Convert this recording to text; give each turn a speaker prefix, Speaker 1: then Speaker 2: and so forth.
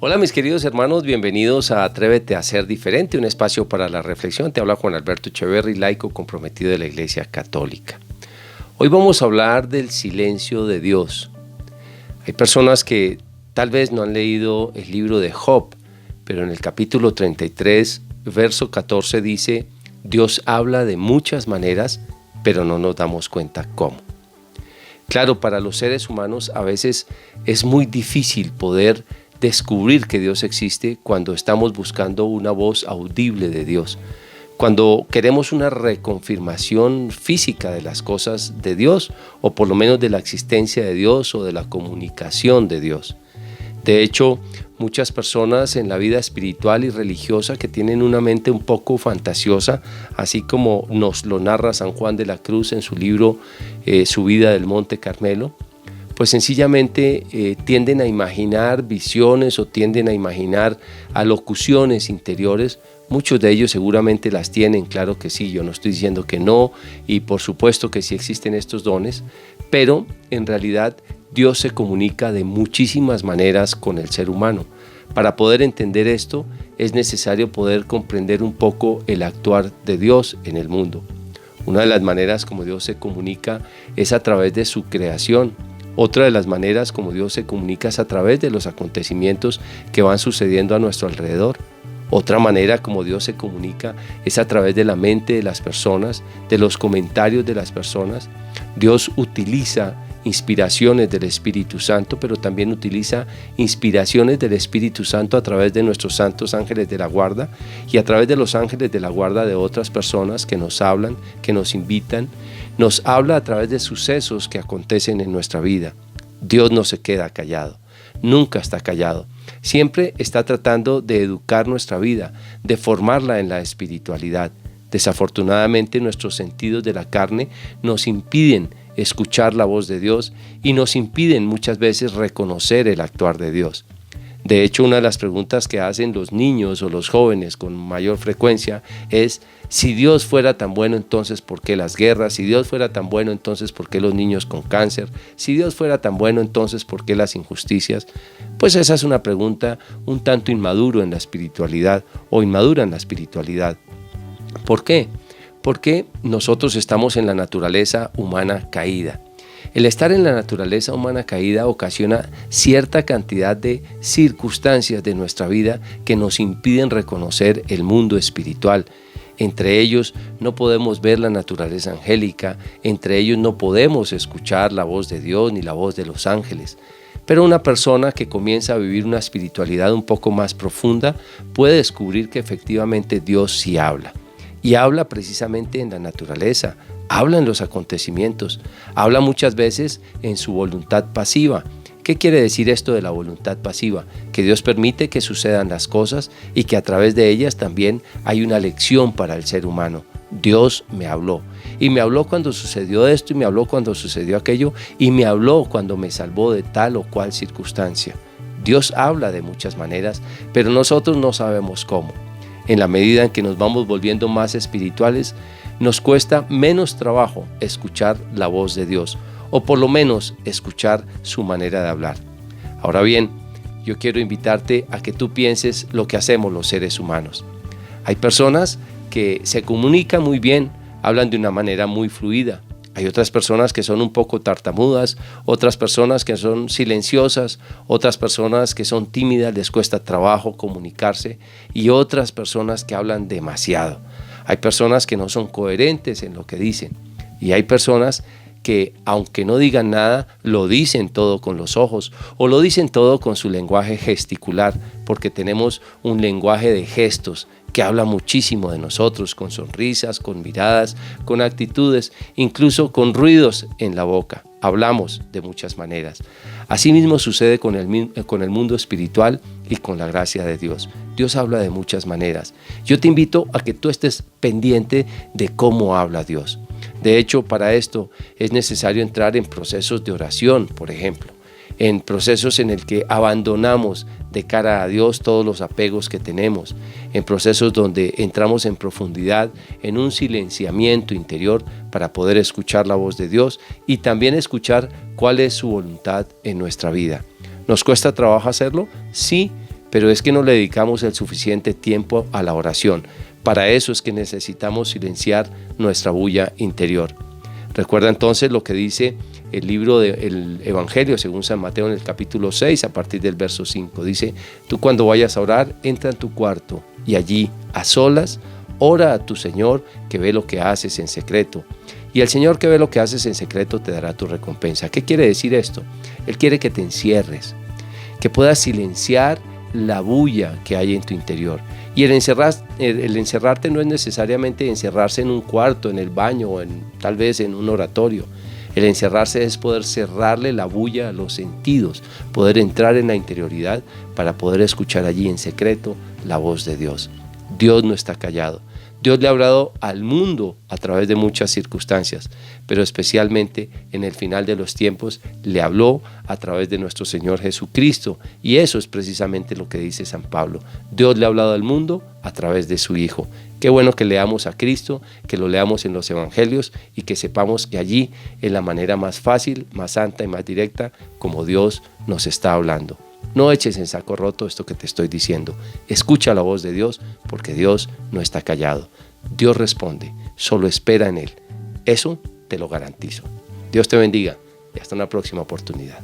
Speaker 1: Hola mis queridos hermanos, bienvenidos a Atrévete a Ser Diferente, un espacio para la reflexión. Te habla Juan Alberto Echeverry, laico comprometido de la Iglesia Católica. Hoy vamos a hablar del silencio de Dios. Hay personas que tal vez no han leído el libro de Job, pero en el capítulo 33, verso 14 dice: Dios habla de muchas maneras, pero no nos damos cuenta cómo. Claro, para los seres humanos a veces es muy difícil poder descubrir que Dios existe cuando estamos buscando una voz audible de Dios, cuando queremos una reconfirmación física de las cosas de Dios, o por lo menos de la existencia de Dios o de la comunicación de Dios. De hecho, muchas personas en la vida espiritual y religiosa que tienen una mente un poco fantasiosa, así como nos lo narra San Juan de la Cruz en su libro Subida del Monte Carmelo, pues sencillamente tienden a imaginar visiones o tienden a imaginar alocuciones interiores. Muchos de ellos seguramente las tienen, claro que sí, yo no estoy diciendo que no, y por supuesto que sí existen estos dones, pero en realidad Dios se comunica de muchísimas maneras con el ser humano. Para poder entender esto es necesario poder comprender un poco el actuar de Dios en el mundo. Una de las maneras como Dios se comunica es a través de su creación. Otra de las maneras como Dios se comunica es a través de los acontecimientos que van sucediendo a nuestro alrededor. Otra manera como Dios se comunica es a través de la mente de las personas, de los comentarios de las personas. Dios utiliza inspiraciones del Espíritu Santo, pero también utiliza inspiraciones del Espíritu Santo a través de nuestros santos ángeles de la guarda y a través de los ángeles de la guarda de otras personas que nos hablan, que nos invitan. Nos habla a través de sucesos que acontecen en nuestra vida. Dios no se queda callado, nunca está callado. Siempre está tratando de educar nuestra vida, de formarla en la espiritualidad. Desafortunadamente, nuestros sentidos de la carne nos impiden escuchar la voz de Dios y nos impiden muchas veces reconocer el actuar de Dios. De hecho, una de las preguntas que hacen los niños o los jóvenes con mayor frecuencia es: si Dios fuera tan bueno, entonces ¿por qué las guerras? Si Dios fuera tan bueno, entonces ¿por qué los niños con cáncer? Si Dios fuera tan bueno, entonces ¿por qué las injusticias? Pues esa es una pregunta un tanto inmadura en la espiritualidad ¿Por qué? Porque nosotros estamos en la naturaleza humana caída. El estar en la naturaleza humana caída ocasiona cierta cantidad de circunstancias de nuestra vida que nos impiden reconocer el mundo espiritual. Entre ellos no podemos ver la naturaleza angélica, entre ellos no podemos escuchar la voz de Dios ni la voz de los ángeles. Pero una persona que comienza a vivir una espiritualidad un poco más profunda puede descubrir que efectivamente Dios sí habla. Y habla precisamente en la naturaleza, habla en los acontecimientos, habla muchas veces en su voluntad pasiva. ¿Qué quiere decir esto de la voluntad pasiva? Que Dios permite que sucedan las cosas y que a través de ellas también hay una lección para el ser humano. Dios me habló, y me habló cuando sucedió esto, y me habló cuando sucedió aquello, y me habló cuando me salvó de tal o cual circunstancia. Dios habla de muchas maneras, pero nosotros no sabemos cómo. En la medida en que nos vamos volviendo más espirituales, nos cuesta menos trabajo escuchar la voz de Dios, o por lo menos escuchar su manera de hablar. Ahora bien, yo quiero invitarte a que tú pienses lo que hacemos los seres humanos. Hay personas que se comunican muy bien, hablan de una manera muy fluida. Hay otras personas que son un poco tartamudas, otras personas que son silenciosas, otras personas que son tímidas, les cuesta trabajo comunicarse, y otras personas que hablan demasiado. Hay personas que no son coherentes en lo que dicen, y hay personas que, aunque no digan nada, lo dicen todo con los ojos o lo dicen todo con su lenguaje gesticular, porque tenemos un lenguaje de gestos que habla muchísimo de nosotros, con sonrisas, con miradas, con actitudes, incluso con ruidos en la boca. Hablamos de muchas maneras. Asimismo sucede con el mundo espiritual y con la gracia de Dios. Dios habla de muchas maneras. Yo te invito a que tú estés pendiente de cómo habla Dios. De hecho, para esto es necesario entrar en procesos de oración, por ejemplo, en procesos en el que abandonamos de cara a Dios todos los apegos que tenemos, en procesos donde entramos en profundidad, en un silenciamiento interior para poder escuchar la voz de Dios y también escuchar cuál es su voluntad en nuestra vida. ¿Nos cuesta trabajo hacerlo? Sí, pero es que no le dedicamos el suficiente tiempo a la oración. Para eso es que necesitamos silenciar nuestra bulla interior. Recuerda entonces lo que dice el libro del Evangelio según San Mateo en el capítulo 6 a partir del verso 5. Dice: tú cuando vayas a orar, entra en tu cuarto y allí, a solas, ora a tu Señor que ve lo que haces en secreto. Y el Señor que ve lo que haces en secreto te dará tu recompensa. ¿Qué quiere decir esto? Él quiere que te encierres, que puedas silenciar la bulla que hay en tu interior. Y el encerrarte no es necesariamente encerrarse en un cuarto, en el baño o tal vez en un oratorio. El encerrarse es poder cerrarle la bulla a los sentidos, poder entrar en la interioridad para poder escuchar allí en secreto la voz de Dios. Dios no está callado. Dios le ha hablado al mundo a través de muchas circunstancias, pero especialmente en el final de los tiempos le habló a través de nuestro Señor Jesucristo, y eso es precisamente lo que dice San Pablo. Dios le ha hablado al mundo a través de su Hijo. Qué bueno que leamos a Cristo, que lo leamos en los Evangelios y que sepamos que allí es la manera más fácil, más santa y más directa como Dios nos está hablando. No eches en saco roto esto que te estoy diciendo. Escucha la voz de Dios, porque Dios no está callado. Dios responde, solo espera en Él. Eso te lo garantizo. Dios te bendiga y hasta una próxima oportunidad.